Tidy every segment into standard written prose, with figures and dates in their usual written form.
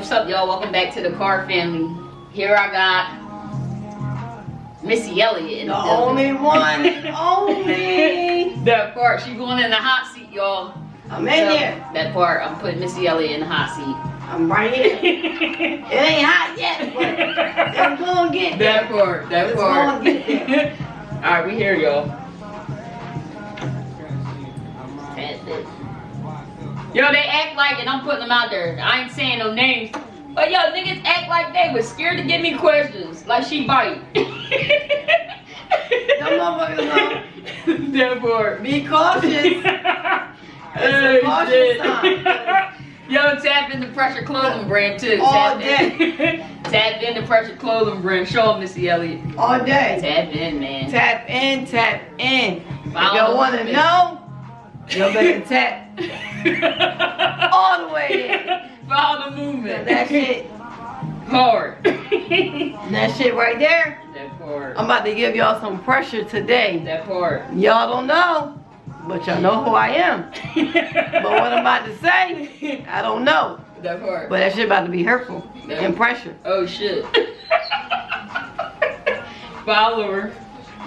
What's up, y'all? Welcome back to the Car Family. Here I got Missy Elliott in the only one and only. That part. She going in the hot seat, y'all. I'm in here. That part. I'm putting Missy Elliott in the hot seat. I'm right here. It ain't hot yet, but it's gonna get there. That part. That it's part. Gonna get there. All right, we here, y'all. Yo, they act like, and I'm putting them out there, I ain't saying no names, but yo, niggas act like they was scared to give me questions, like she bite. Them motherfuckers know. Therefore, Be cautious. It's a cautious time. Yo, tap in the Pressure Clothing brand too. All day. Tap in the Pressure Clothing brand. Show them, Missy Elliott. All day. Tap in, man. Tap in, tap in. Follow if y'all want to know, you better tap all the way in. Follow the movement. That shit hard. That shit right there. That part. I'm about to give y'all some pressure today. That part. Y'all don't know, but y'all know who I am. But what I'm about to say, I don't know. That part. But that shit about to be hurtful and pressure. Oh shit. Follow her.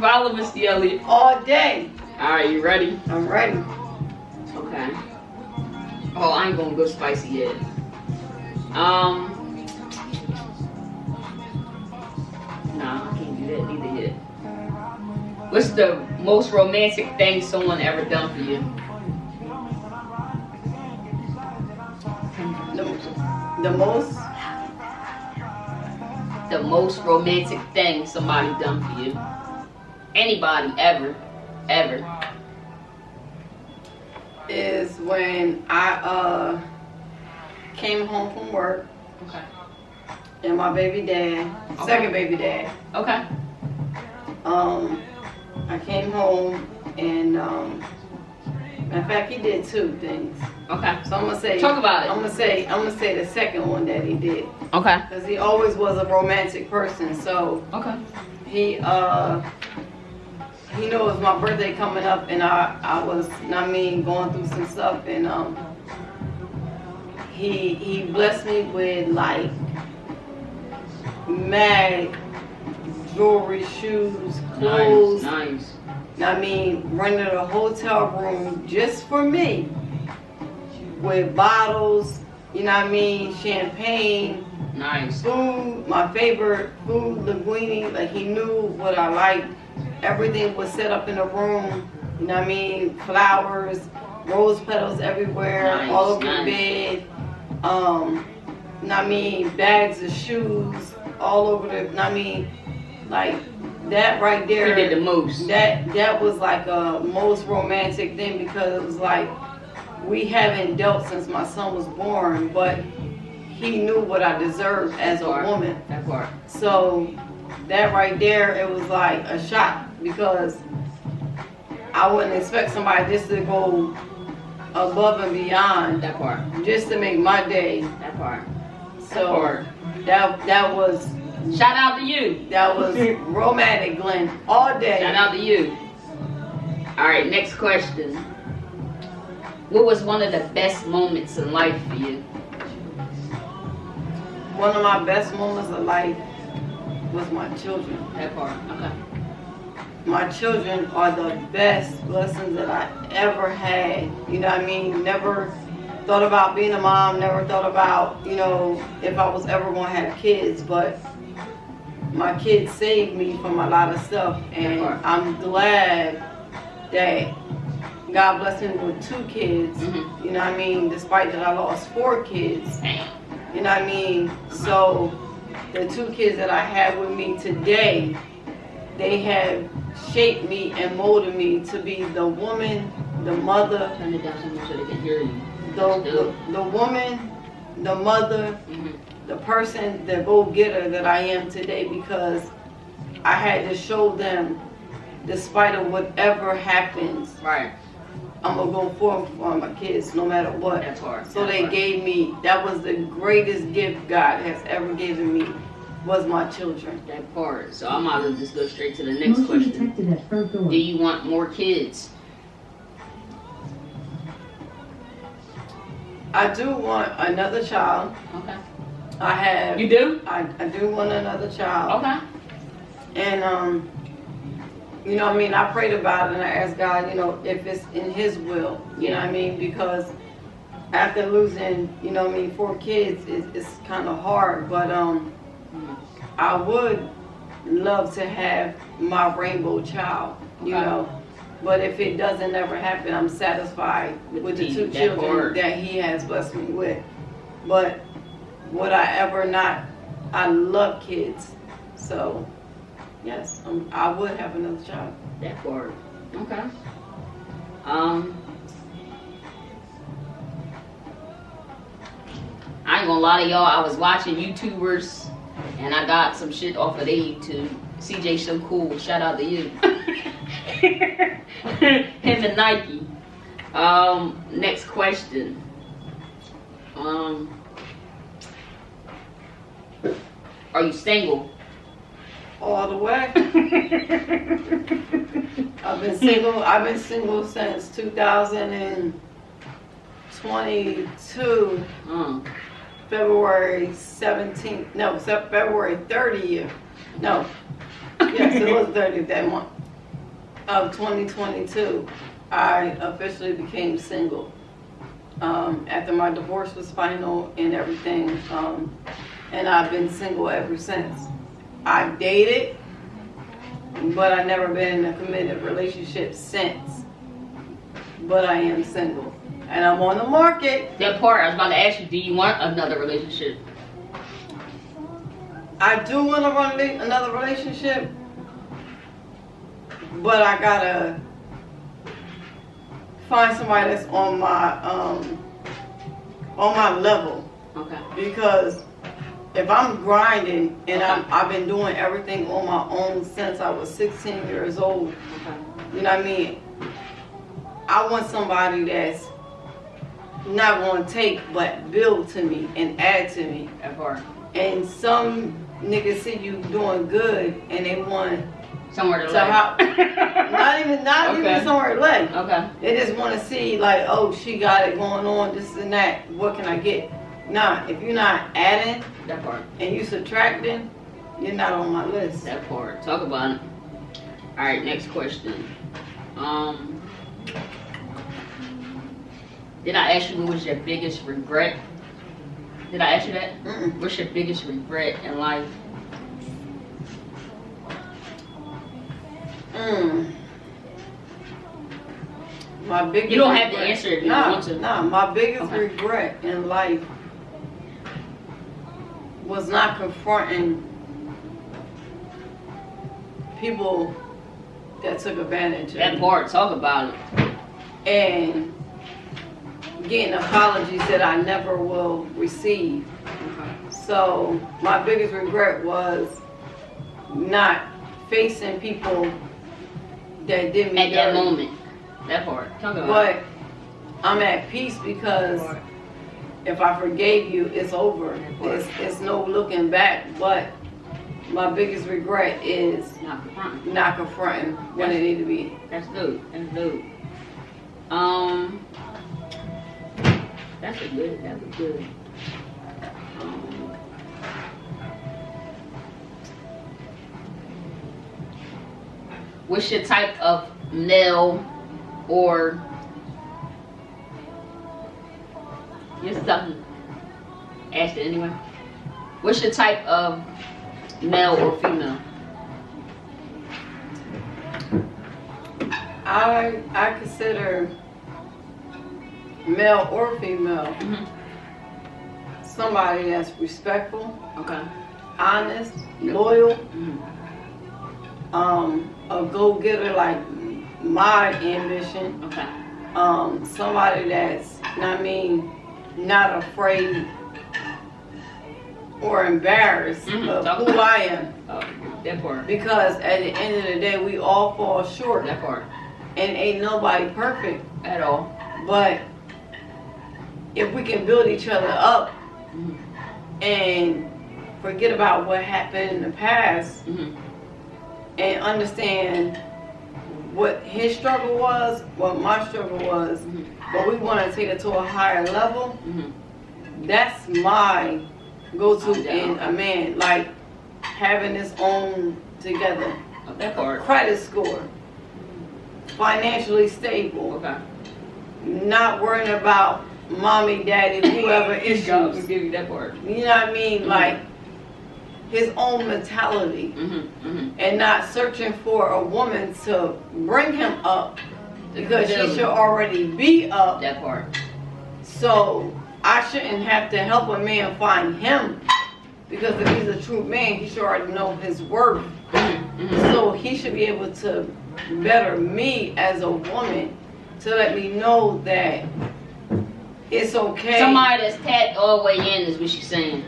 Follow Missy Elliott. All day. Alright, you ready? I'm ready. Okay. Oh, I ain't gonna go spicy yet. Nah, I can't do that neither yet. What's the most romantic thing someone ever done for you? The most romantic thing somebody done for you. Anybody, ever. Is when I came home from work. Okay. And my baby dad, second baby dad. Okay. I came home and in fact he did two things. Okay. So I'm gonna say talk about it. I'm gonna say the second one that he did. Okay. Because he always was a romantic person. So okay. He knew it was my birthday coming up, and I was, going through some stuff, and he blessed me with like mad jewelry, shoes, clothes. Nice. Rented a hotel room just for me with bottles, champagne. Nice. Food, my favorite food, linguine. Like he knew what I liked. Everything was set up in the room. Flowers, rose petals everywhere, nice, all over the bed. Bags of shoes all over the. Like that right there. You did the most. That was like a most romantic thing because it was like we haven't dealt since my son was born, but he knew what I deserved as a woman. That part. So that right there, it was like a shock because I wouldn't expect somebody just to go above and beyond. That part. Just to make my day. That part. So that was. Shout out to you. That was romantic, Glenn. All day. Shout out to you. All right, next question. What was one of the best moments in life for you? One of my best moments of life was my children. That part, okay. My children are the best blessings that I ever had. Never thought about being a mom, never thought about, if I was ever going to have kids, but my kids saved me from a lot of stuff, and I'm glad that God blessed me with 2 kids, despite that I lost 4 kids. So the 2 kids that I have with me today, they have shaped me and molded me to be the woman, the mother, Turn it down so much so they can hear you. the woman, the mother, the person, the go-getter that I am today, because I had to show them, despite of whatever happens, right, I'm gonna go forward for my kids no matter what. That's hard. So they gave me, that was the greatest gift God has ever given me, was my children. That part. So I might as well just go straight to the next question. Do you want more kids? I do want another child. Okay. I have. You do? I do want another child. Okay. And you know what I mean, I prayed about it and I asked God, you know, if it's in His will, you know what I mean, because after losing, you know what I mean, 4 kids, it's kind of hard, but I would love to have my rainbow child, you know, but if it doesn't ever happen, I'm satisfied with the 2 children that He has blessed me with. But would I ever not? I love kids, so. Yes, I would have another child. That part. Okay. I ain't gonna lie to y'all. I was watching YouTubers, and I got some shit off of their YouTube. CJ so cool. Shout out to you. Him and Nike. Next question. Are you single? All the way. I've been single since 2022. February 17th. No, February 30th. No. Yes, it was 30th that month of 2022. I officially became single. After my divorce was final and everything. And I've been single ever since. I've dated, but I've never been in a committed relationship since. But I am single. And I'm on the market. That part, I was about to ask you, do you want another relationship? I do want to run another relationship, but I gotta find somebody that's on my level. Okay. Because if I'm grinding and I've been doing everything on my own since I was 16 years old, you know what I mean? I want somebody that's not going to take but build to me and add to me. That part. And some niggas see you doing good and they want somewhere to lay. not even somewhere to lay. Okay. They just want to see like, oh, she got it going on, this and that. What can I get? Nah, if you're not adding that part and you subtracting, you're not on my list. That part. Talk about it. All right, next question. Did I ask you what was your biggest regret? Did I ask you that? Mm-mm. What's your biggest regret in life? My biggest You don't have to answer if you don't want to. No, my biggest regret in life was not confronting people that took advantage of me. That part, talk about it. And getting apologies that I never will receive. So my biggest regret was not facing people that did me at that dirty. moment. That part. Talk about But I'm at peace because if I forgave you, it's over. It's no looking back. But my biggest regret is not confronting when it need to be. That's dope. That's dope. That's a good. That was good. What's your type of male or just something? Ask it anyway. What's your type of male or female? I consider male or female somebody that's respectful, honest, loyal, a go-getter like my ambition. Somebody that's, not afraid or embarrassed of who I am. That part. Because at the end of the day, we all fall short. That part. And ain't nobody perfect at all. But if we can build each other up and forget about what happened in the past and understand what his struggle was, what my struggle was, but we want to take it to a higher level, that's my go to in a man, like having his own together, That part. credit score, financially stable, Okay. not worrying about mommy, daddy, whoever God will issues. give you that part. You know what I mean? Like his own mentality, and not searching for a woman to bring him up because she should already be up. That part. So I shouldn't have to help a man find him, because if he's a true man, he should already know his worth. So he should be able to better me as a woman to let me know that it's okay. Somebody that's tapped all the way in is what she's saying.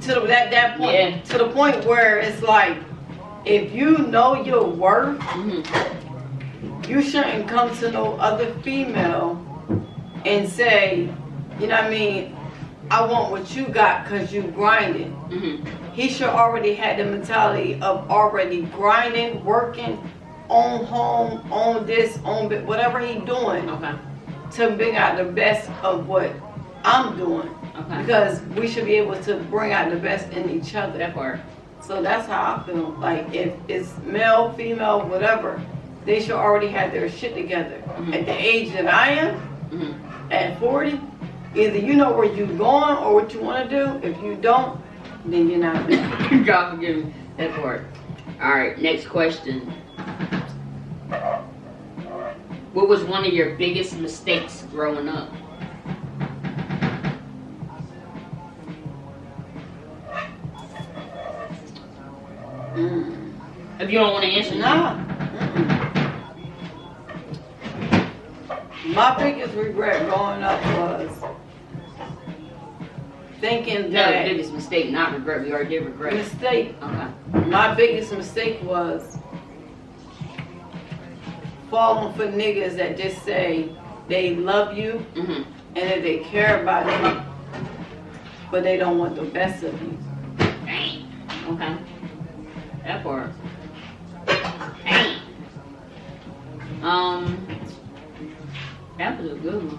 To that point, Yeah. to the point where it's like, if you know your worth, you shouldn't come to no other female and say, you know what I mean, I want what you got because you grinding. He should already had the mentality of already grinding, working, own home, own this, own whatever he doing, Okay. to bring out the best of what I'm doing. Okay. Because we should be able to bring out the best in each other. That part. So that's how I feel. Like if it's male, female, whatever, they should already have their shit together. At the age that I am, at 40, either you know where you're going or what you want to do. If you don't, then you're not there. God forgive me. That part. All right. Next question. What was one of your biggest mistakes growing up? If you don't want to answer, Nah. My biggest regret growing up was thinking no, that the biggest mistake, not regret. We already did regret. mistake. Okay. My biggest mistake was falling for niggas that just say they love you and that they care about you, but they don't want the best of you. Dang. Okay. That part. Dang. That was a good one.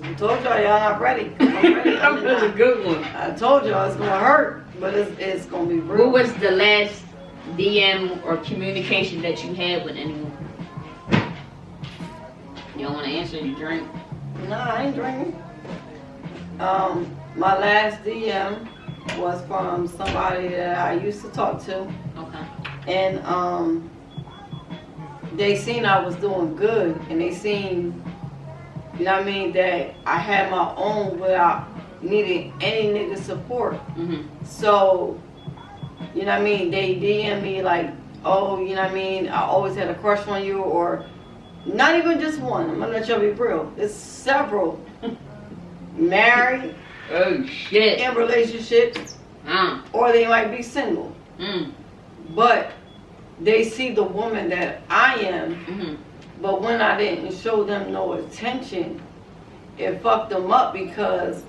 I told y'all not ready. I'm ready. That was a good one. I told y'all it's gonna hurt, but it's gonna be real. What was the last DM or communication that you had with anyone? You don't want to answer, you drink? Nah, I ain't drinking. My last DM was from somebody that I used to talk to, Okay. and they seen I was doing good, and they seen, you know what I mean, that I had my own without needing any nigga support. So, you know what I mean, they DM me like, oh, you know what I mean, I always had a crush on you, or not even just one. I'm gonna let y'all be real. It's several. Married, Oh shit. in relationships, or they might be single. But they see the woman that I am, but when I didn't show them no attention, it fucked them up, because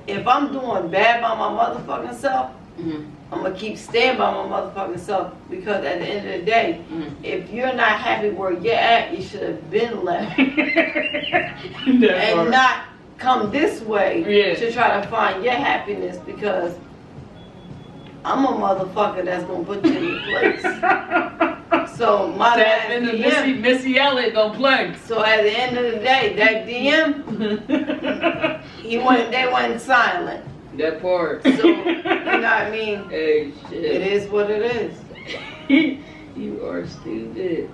if I'm doing bad by my motherfucking self, I'm gonna keep staying by my motherfucking self, because at the end of the day, if you're not happy where you're at, you should have been left and not come this way to try to find your happiness, because I'm a motherfucker that's gonna put you in your place. So my last DM, Missy Elliott don't play. so at the end of the day, that DM, they went silent. That part. So, you know what I mean? Hey shit. It is what it is. You are stupid.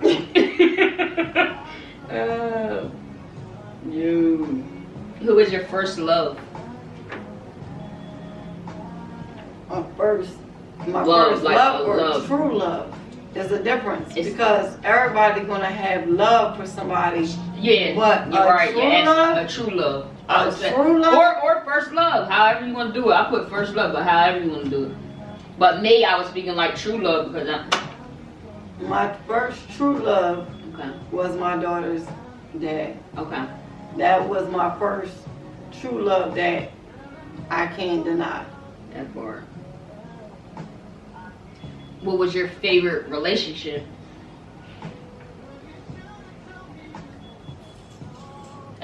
You. Who was your first love? My first Love, first like love a or love. true love. There's a difference, It's- because everybody gonna have love for somebody. Yeah, But you're a right. true Yeah, love? a true love. I A would say. true love? Or first love. However you want to do it. I put first love, but however you want to do it. But me, I was speaking like true love because My first true love okay, was my daughter's dad. okay. That was my first true love that I can't deny. That part. What was your favorite relationship?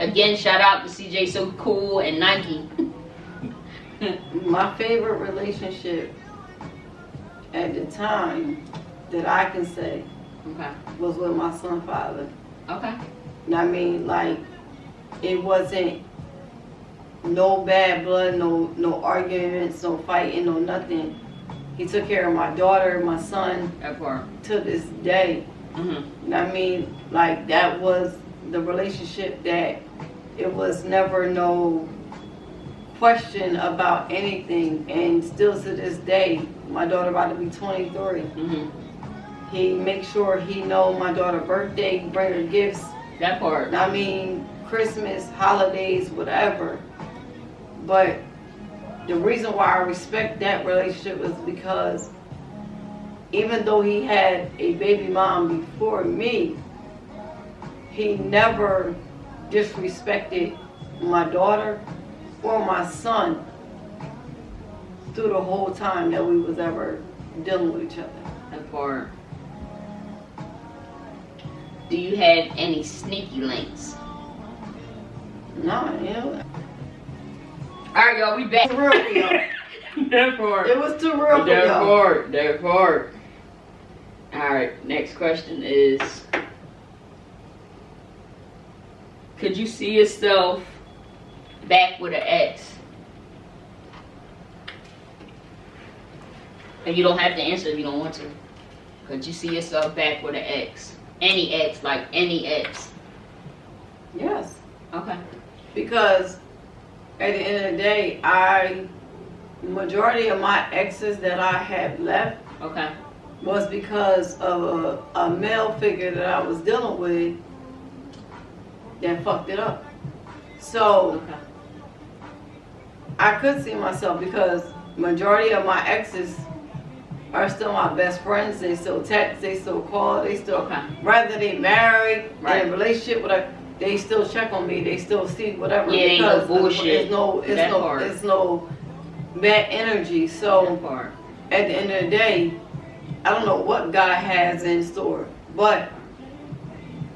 Again, shout out to CJ So Cool and Nike. My favorite relationship at the time that I can say Okay. was with my son's father. Okay. I mean, like, it wasn't no bad blood, no arguments, no fighting, no nothing. He took care of my daughter, my son, That part. to this day. Mm-hmm. I mean, like, that was the relationship that it was never no question about anything. And still to this day, my daughter about to be 23. Mm-hmm. He makes sure he know my daughter's birthday, bring her gifts. That part. I mean, Christmas, holidays, whatever. But the reason why I respect that relationship is because even though he had a baby mom before me, he never disrespected my daughter or my son through the whole time that we was ever dealing with each other. That part. Do you have any sneaky links? No, you know. Alright, y'all, we back. Too real for y'all. That part. It was too real for That y'all. part. That part. Alright, next question is, could you see yourself back with an ex? And you don't have to answer if you don't want to. Could you see yourself back with an ex? Any ex, like any ex? Yes. Okay. Because at the end of the day, majority of my exes that I have left Okay. was because of a male figure that I was dealing with that fucked it up. So Okay. I could see myself, because majority of my exes are still my best friends. They still text, they still call, they still, Okay. rather they married, Right. in a relationship with her, they still check on me, they still see whatever. Yeah, ain't no because bullshit. It's no bad energy. So That part. at the end of the day, I don't know what God has in store, but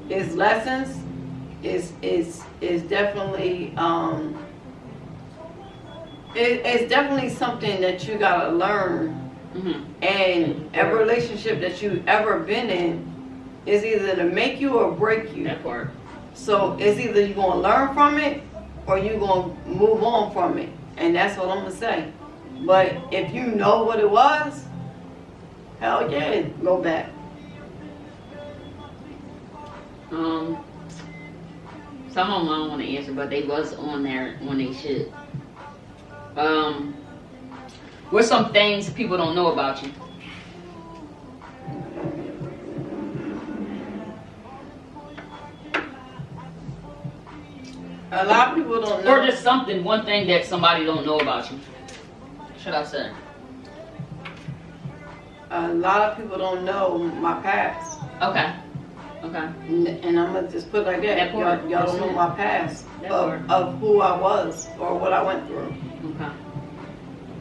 his lessons is definitely it's definitely something that you gotta learn. Mm-hmm. And every relationship that you've ever been in is either to make you or break you. That part. So it's either you're gonna learn from it or you're gonna move on from it. And that's what I'm gonna say. But if you know what it was, hell yeah, go back. Some of them I don't want to answer, but they was on there when they should. What's some things people don't know about you? A lot of people don't know. Or just something, one thing that somebody don't know about you. Should I say? A lot of people don't know my past. Okay. Okay. And I'm gonna just put it like that. That part. Y'all don't know my past That part. of who I was or what I went through. Okay.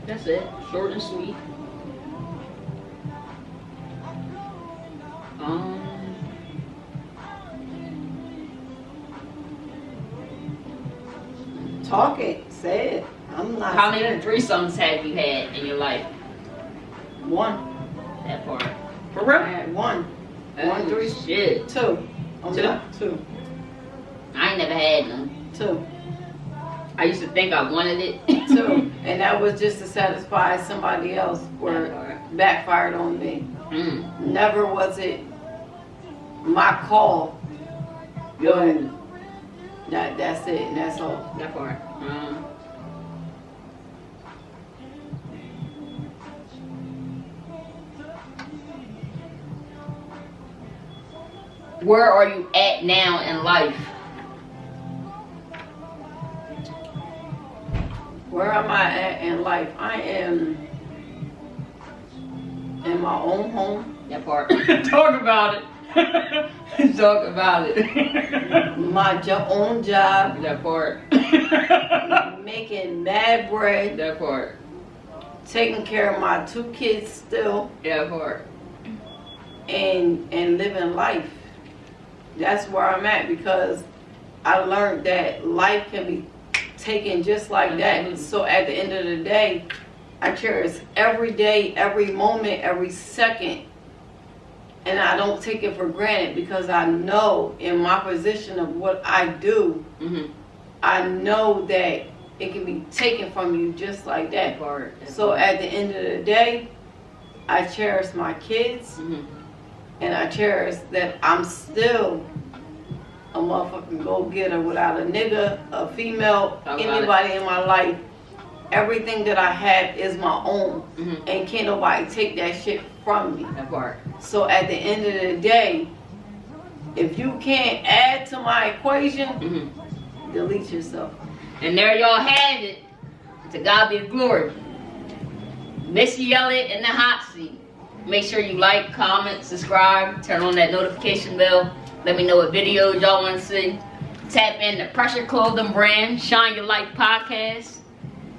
That's it. Short and sweet. Talk it, say it. I'm not. How many threesomes have you had in your life? One. That part. For I real? had one. Oh, One, three, shit. two. I'm Two? not two. I ain't never had none. Two. I used to think I wanted it. Two. And that was just to satisfy somebody else where That part. backfired on me. Mm. Never was it my call. Yo. That's it, and that's all. That part. Where are you at now in life? Where am I at in life? I am in my own home. That part. Talk about it. Talk about it. My own job. That part. Making mad bread. That part. Taking care of my two kids still. That part. And living life. That's where I'm at, because I learned that life can be taken just like that. So at the end of the day, I cherish every day, every moment, every second. And I don't take it for granted because I know in my position of what I do, I know that it can be taken from you just like that. So at the end of the day, I cherish my kids, and I cherish that I'm still a motherfucking go-getter without a nigga, a female, anybody in my life. Everything that I have is my own, and can't nobody take that shit from me. That part. So at the end of the day, if you can't add to my equation, delete yourself. And there y'all have it. To God be the glory. Missy Elliott in the hot seat. Make sure you like, comment, subscribe, turn on that notification bell. Let me know what videos y'all want to see. Tap in the Pressure Clothing brand, Shine Your Light podcast.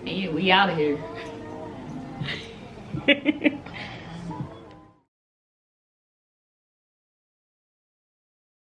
And yeah, we out of here.